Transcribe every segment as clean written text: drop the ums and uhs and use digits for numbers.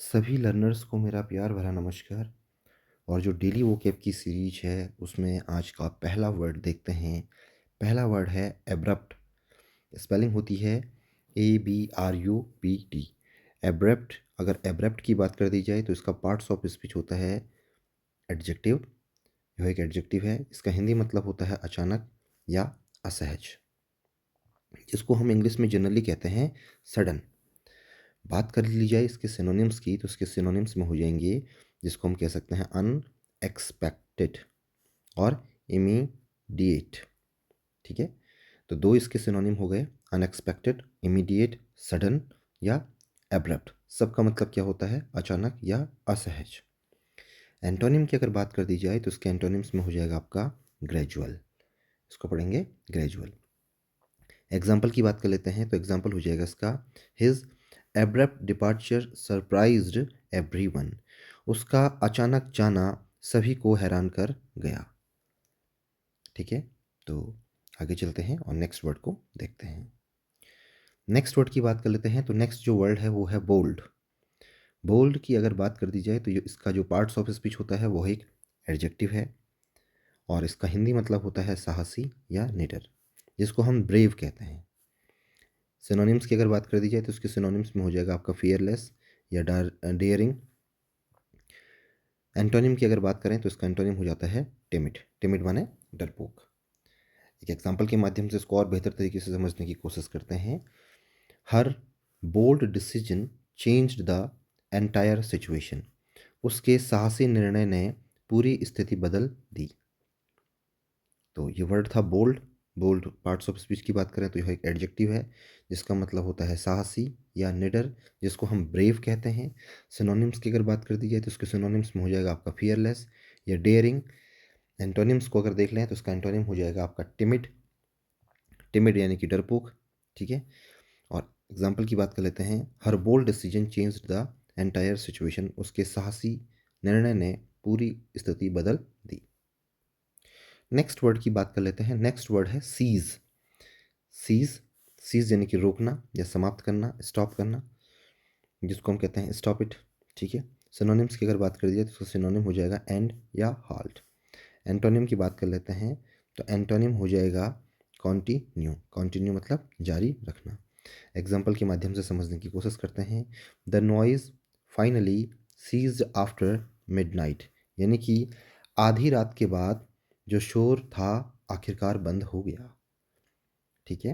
सभी लर्नर्स को मेरा प्यार भरा नमस्कार। और जो डेली वोकैब की सीरीज है उसमें आज का पहला वर्ड देखते हैं। पहला वर्ड है एब्रप्ट। स्पेलिंग होती है ABRUPT। एब्रप्ट, अगर एब्रप्ट की बात कर दी जाए तो इसका पार्ट्स ऑफ स्पीच होता है एडजेक्टिव। यह एक एडजेक्टिव है। इसका हिंदी मतलब होता है अचानक या असहज, जिसको हम इंग्लिश में जनरली कहते हैं सडन। बात कर ली जाए इसके सिनोनिम्स की तो इसके सिनोनिम्स में हो जाएंगे जिसको हम कह सकते हैं अनएक्सपेक्टेड और इमीडिएट। ठीक है, तो दो इसके सिनोनिम हो गए, अनएक्सपेक्टेड, इमीडिएट, सडन या एब्रप्ट। सबका मतलब क्या होता है? अचानक या असहज। एंटोनिम की अगर बात कर दी जाए तो इसके एंटोनिम्स में हो जाएगा आपका ग्रेजुअल। इसको पढ़ेंगे ग्रेजुअल। एग्जाम्पल की बात कर लेते हैं तो एग्जाम्पल हो जाएगा इसका his abrupt departure surprised everyone. उसका अचानक जाना सभी को हैरान कर गया। ठीक है, तो आगे चलते हैं और नेक्स्ट वर्ड को देखते हैं। नेक्स्ट वर्ड की बात कर लेते हैं तो नेक्स्ट जो वर्ड है वो है बोल्ड। बोल्ड की अगर बात कर दी जाए तो इसका जो पार्ट्स ऑफ स्पीच होता है वो एक एडजेक्टिव है और इसका हिंदी मतलब होता है साहसी या निडर, जिसको हम ब्रेव कहते हैं। सिनोनिम्स की अगर बात कर दी जाए तो उसके सिनोनिम्स में हो जाएगा आपका फियरलेस या डेयरिंग। एंटोनिम की अगर बात करें तो इसका एंटोनिम हो जाता है टिमिड। टिमिड माने डरपोक। एक एग्जांपल के माध्यम से इसको और बेहतर तरीके से समझने की कोशिश करते हैं। हर bold decision changed the entire situation. उसके साहसी निर्णय ने पूरी स्थिति बदल दी। तो ये वर्ड था bold. Bold parts of speech की बात करें तो यह एक एडजेक्टिव है जिसका मतलब होता है साहसी या निडर, जिसको हम ब्रेव कहते हैं। सिनोनिम्स की अगर बात कर दी जाए तो उसके सिनोनिम्स में हो जाएगा आपका फियरलेस या डेयरिंग। एंटोनिम्स को अगर देख लें तो उसका एंटोनिम हो जाएगा आपका टिमिड। टिमिड यानी कि डरपोक। ठीक है, और एग्जाम्पल की बात कर लेते हैं। हर bold decision change the entire situation. उसके साहसी निर्णय ने पूरी स्थिति बदल दी। नेक्स्ट वर्ड की बात कर लेते हैं। नेक्स्ट वर्ड है सीज। सीज, सीज यानी कि रोकना या समाप्त करना, स्टॉप करना, जिसको हम कहते हैं स्टॉप इट। ठीक है, सिनोनिम्स की अगर बात कर दी जाए तो उसका सिनोनिम हो जाएगा एंड या हाल्ट। एंटोनिम की बात कर लेते हैं तो एंटोनिम हो जाएगा कॉन्टिन्यू। कॉन्टिन्यू मतलब जारी रखना। एग्जाम्पल के माध्यम से समझने की कोशिश करते हैं। The noise finally ceased after midnight, यानी कि आधी रात के बाद जो शोर था आखिरकार बंद हो गया। ठीक है,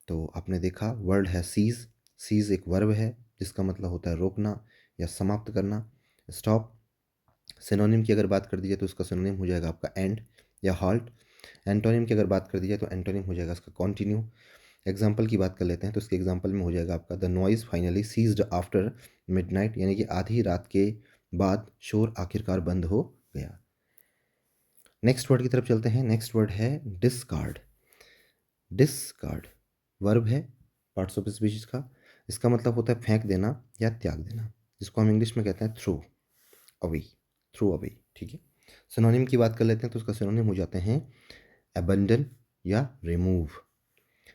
तो आपने देखा वर्ड है सीज। सीज एक वर्ब है जिसका मतलब होता है रोकना या समाप्त करना, स्टॉप। सिनोनिम की अगर बात कर दी जाए तो उसका सिनोनिम हो जाएगा आपका एंड या हॉल्ट। एंटोनिम की अगर बात कर दी जाए तो एंटोनिम हो जाएगा इसका कॉन्टिन्यू। एग्जाम्पल की बात कर लेते हैं तो इसके एग्जाम्पल में हो जाएगा आपका the noise finally ceased after midnight, यानी कि आधी रात के बाद शोर आखिरकार बंद हो गया। नेक्स्ट वर्ड की तरफ चलते हैं। नेक्स्ट वर्ड है डिस्कार्ड। डिस्कार्ड वर्ब है पार्ट्स ऑफ स्पीच का। इसका मतलब होता है फेंक देना या त्याग देना, जिसको हम इंग्लिश में कहते हैं थ्रो अवे। Throw away. ठीक है, सिनोनिम की बात कर लेते हैं तो उसका सिनोनिम हो जाते हैं अबंडन या रिमूव।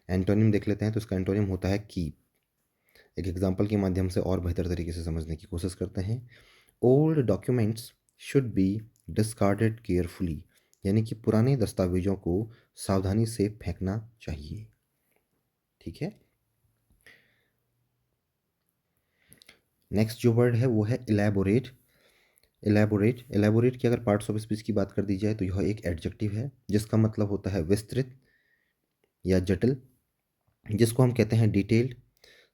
एंटोनिम देख लेते हैं तो उसका एंटोनिम होता है कीप। एक एग्जाम्पल के माध्यम से और बेहतर तरीके से समझने की कोशिश करते हैं। Old documents should be discarded carefully, यानी कि पुराने दस्तावेजों को सावधानी से फेंकना चाहिए। ठीक है, नेक्स्ट जो वर्ड है वो है इलेबोरेट। इलेबोरेट, इलेबोरेट की अगर पार्ट्स ऑफ स्पीच की बात कर दी जाए तो यह एक एडजेक्टिव है जिसका मतलब होता है विस्तृत या जटिल, जिसको हम कहते हैं डिटेल्ड।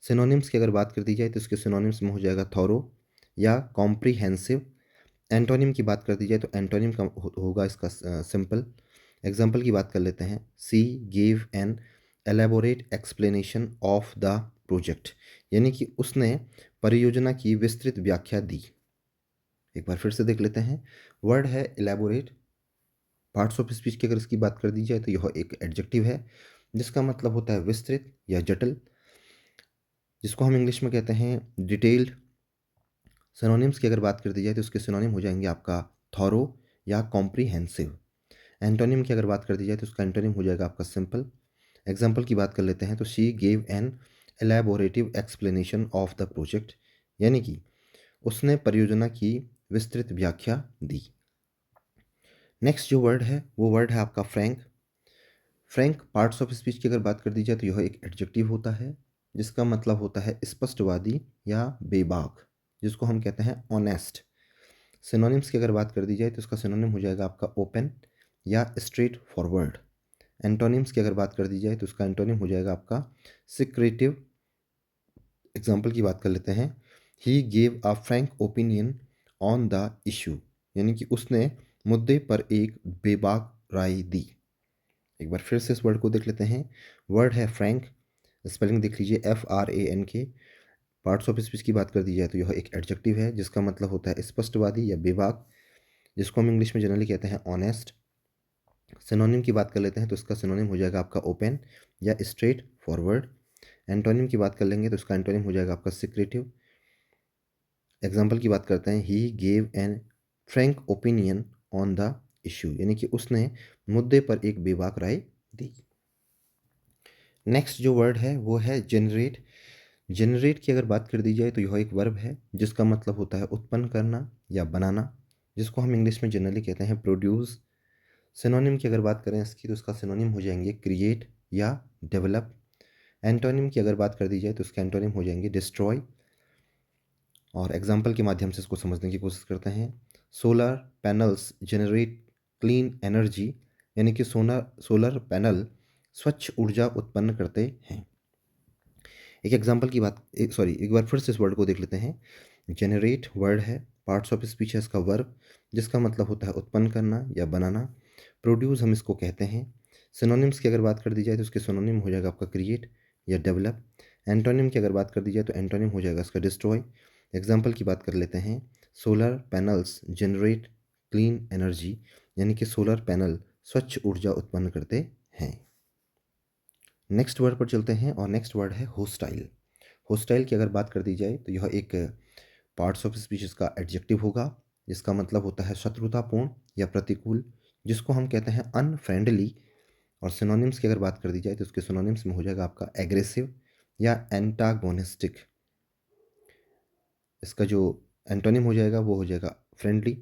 सिनोनिम्स की अगर बात कर दी जाए तो इसके सिनोनिम्स में हो जाएगा थॉरो या कॉम्प्रिहेंसिव। एंटोनिम की बात कर दी जाए तो एंटोनिम का होगा इसका सिंपल। एग्जाम्पल की बात कर लेते हैं। सी gave an elaborate explanation of the project, यानी कि उसने परियोजना की विस्तृत व्याख्या दी। एक बार फिर से देख लेते हैं। वर्ड है इलेबोरेट। पार्ट्स ऑफ स्पीच की अगर इसकी बात कर दी जाए तो यह एक एडजेक्टिव है जिसका मतलब होता है विस्तृत या जटिल, जिसको हम इंग्लिश में कहते हैं डिटेल्ड। सिनोनिम्स की अगर बात कर दी जाए तो उसके सिनोनिम हो जाएंगे आपका थॉरो या कॉम्प्रिहेंसिव। एंटोनिम की अगर बात कर दी जाए तो उसका एंटोनिम हो जाएगा आपका सिंपल। एग्जाम्पल की बात कर लेते हैं तो she gave an elaborative explanation of the project, यानी कि उसने परियोजना की विस्तृत व्याख्या दी। नेक्स्ट जो वर्ड है वो वर्ड है आपका Frank. Frank parts of speech की अगर बात कर दी जाए तो यह एक एडजेक्टिव होता है जिसका मतलब होता है स्पष्टवादी या बेबाक, जिसको हम कहते हैं ऑनेस्ट। सिनोनिम्स की अगर बात कर दी जाए तो इसका सिनोनिम हो जाएगा आपका ओपन या स्ट्रेट फॉरवर्ड। एंटोनिम्स की अगर बात कर दी जाए तो उसका एंटोनिम हो जाएगा आपका सिक्रेटिव। एग्जाम्पल की बात कर लेते हैं। He gave a Frank opinion on the issue, यानी कि उसने मुद्दे पर एक बेबाक राय दी। एक बार फिर से इस वर्ड को देख लेते हैं। वर्ड है फ्रैंक, स्पेलिंग देख लीजिए FRANK। पार्ट्स ऑफ स्पीच की बात कर दी जाए तो यह एक एडजेक्टिव है जिसका मतलब होता है स्पष्टवादी या बेबाक, जिसको हम इंग्लिश में जनरली कहते हैं ऑनेस्ट। सिनोनिम की बात कर लेते हैं तो इसका सिनोनिम हो जाएगा आपका ओपन या स्ट्रेट फॉरवर्ड। एंटोनिम की बात कर लेंगे तो इसका एंटोनिम हो जाएगा आपका सिक्रेटिव। एग्जाम्पल की बात करते हैं। He gave Anne Frank opinion on the issue, यानी कि उसने मुद्दे पर एक बेबाक राय दी। नेक्स्ट जो वर्ड है वो है जनरेट। जनरेट की अगर बात कर दी जाए तो यह एक वर्ब है जिसका मतलब होता है उत्पन्न करना या बनाना, जिसको हम इंग्लिश में जनरली कहते हैं प्रोड्यूस। सिनोनिम की अगर बात करें इसकी तो इसका सिनोनिम हो जाएंगे क्रिएट या डेवलप। एंटोनिम की अगर बात कर दी जाए तो इसके एंटोनिम हो जाएंगे डिस्ट्रॉय। और एग्जाम्पल के माध्यम से इसको समझने की कोशिश करते हैं। Solar panels generate clean energy, यानी कि सोलर पैनल स्वच्छ ऊर्जा उत्पन्न करते हैं। एक एग्जाम्पल की बात एक बार फिर से इस वर्ड को देख लेते हैं। जनरेट वर्ड है, पार्ट्स ऑफ स्पीच है इसका वर्ब, जिसका मतलब होता है उत्पन्न करना या बनाना। प्रोड्यूस हम इसको कहते हैं। सिनोनिम्स की अगर बात कर दी जाए तो उसके सिनोनिम हो जाएगा आपका क्रिएट या डेवलप। एंटोनिम की अगर बात कर दी जाए तो एंटोनिम हो जाएगा इसका डिस्ट्रॉय। एग्जाम्पल की बात कर लेते हैं। Solar panels generate clean energy, यानी कि सोलर पैनल स्वच्छ ऊर्जा उत्पन्न करते हैं। नेक्स्ट वर्ड पर चलते हैं और नेक्स्ट वर्ड है होस्टाइल। होस्टाइल की अगर बात कर दी जाए तो यह एक पार्ट्स ऑफ स्पीच का एडजेक्टिव होगा जिसका मतलब होता है शत्रुतापूर्ण या प्रतिकूल, जिसको हम कहते हैं अनफ्रेंडली। और सिनोनिम्स की अगर बात कर दी जाए तो उसके सिनोनिम्स में हो जाएगा आपका एग्रेसिव या एंटागोनिस्टिक। इसका जो एंटोनिम हो जाएगा वो हो जाएगा फ्रेंडली।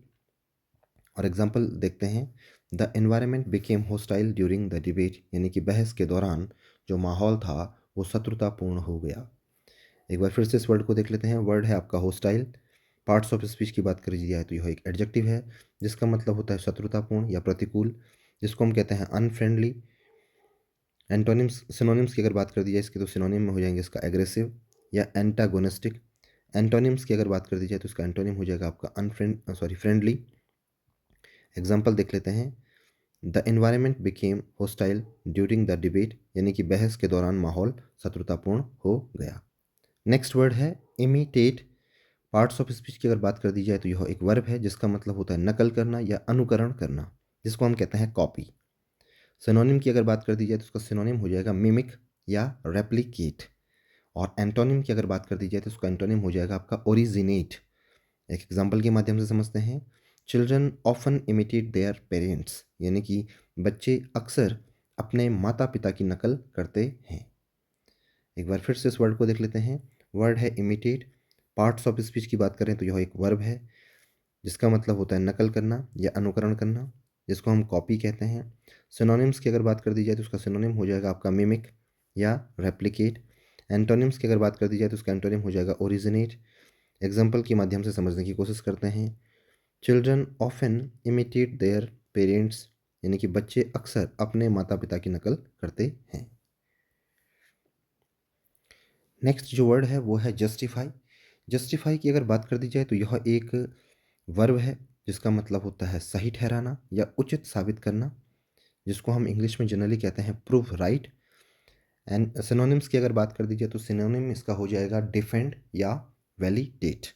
और एग्जाम्पल देखते हैं। The environment became hostile during the debate, यानी कि बहस के दौरान जो माहौल था वो शत्रुतापूर्ण हो गया। एक बार फिर से इस वर्ड को देख लेते हैं। वर्ड है आपका होस्टाइल। पार्ट्स ऑफ स्पीच की बात करी जाए तो यह एक एडजेक्टिव है जिसका मतलब होता है शत्रुतापूर्ण या प्रतिकूल, जिसको हम कहते हैं अनफ्रेंडली। एंटोनिम्स सिनोनिम्स की अगर बात कर दी जाए इसके तो सिनोनिम में हो जाएंगे इसका एग्रेसिव या एंटागोनिस्टिक। एंटोनिम्स की अगर बात कर दी जाए तो इसका एंटोनिम हो जाएगा आपका फ्रेंडली। एग्जाम्पल देख लेते हैं। The environment became hostile during the debate, यानी कि बहस के दौरान माहौल शत्रुतापूर्ण हो गया। नेक्स्ट वर्ड है इमिटेट। पार्ट्स ऑफ स्पीच की अगर बात कर दी जाए तो यह एक वर्ब है जिसका मतलब होता है नकल करना या अनुकरण करना, जिसको हम कहते हैं कॉपी। सिनोनिम की अगर बात कर दी जाए तो उसका सिनोनिम हो जाएगा मिमिक या रेप्लिकेट। और एंटोनिम की अगर बात कर दी जाए तो उसका एंटोनिम हो जाएगा आपका ओरिजिनेट। एक एग्जाम्पल के माध्यम से समझते हैं। Children often imitate their parents, यानी कि बच्चे अक्सर अपने माता पिता की नकल करते हैं। एक बार फिर से इस वर्ड को देख लेते हैं। वर्ड है इमिटेट। पार्ट्स ऑफ स्पीच की बात करें तो यह एक वर्ब है जिसका मतलब होता है नकल करना या अनुकरण करना, जिसको हम कॉपी कहते हैं। सिनोनिम्स की अगर बात कर दी जाए तो उसका सिनोनिम हो जाएगा आपका मिमिक या रेप्लिकेट। एंटोनिम्स की अगर बात कर दी जाए तो उसका एंटोनिम हो जाएगा ओरिजिनेट। एग्जाम्पल के माध्यम से समझने की कोशिश करते हैं। Children often imitate their parents, यानी कि बच्चे अक्सर अपने माता पिता की नकल करते हैं। नेक्स्ट जो वर्ड है वो है जस्टिफाई। जस्टिफाई की अगर बात कर दी जाए तो यह एक वर्ब है जिसका मतलब होता है सही ठहराना या उचित साबित करना, जिसको हम इंग्लिश में जनरली कहते हैं प्रूव राइट। एंड सिनोनिम्स की अगर बात कर दी जाए तो सिनोनिम इसका हो जाएगा डिफेंड या वैलिडेट।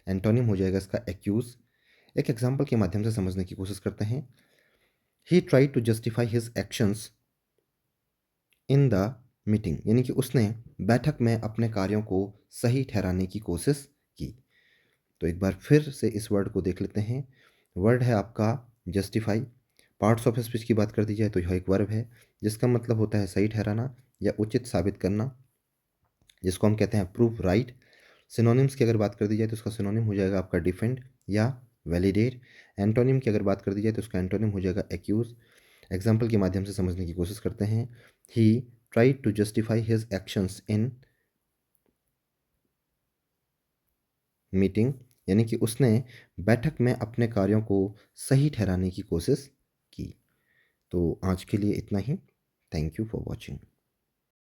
एंटोनिम हो जाएगा इसका एक्यूज। एक एग्जाम्पल के माध्यम से समझने की कोशिश करते हैं। He try to justify his actions in the meeting, यानी कि उसने बैठक में अपने कार्यों को सही ठहराने की कोशिश की। तो एक बार फिर से इस वर्ड को देख लेते हैं। वर्ड है आपका जस्टिफाई। पार्ट्स ऑफ स्पीच की बात कर दी जाए तो यह एक वर्ब है जिसका मतलब होता है सही ठहराना या उचित साबित करना, जिसको हम कहते हैं प्रूव राइट। सिनोनिम्स की अगर बात कर दी जाए तो उसका सिनोनिम हो जाएगा आपका डिफेंड या वैलिडेट। एंटोनिम की अगर बात कर दी जाए तो उसका एंटोनिम हो जाएगा एक्यूज। एग्जाम्पल के माध्यम से समझने की कोशिश करते हैं। He tried to justify his actions in meeting, यानी कि उसने बैठक में अपने कार्यों को सही ठहराने की कोशिश की। तो आज के लिए इतना ही। Thank you for watching.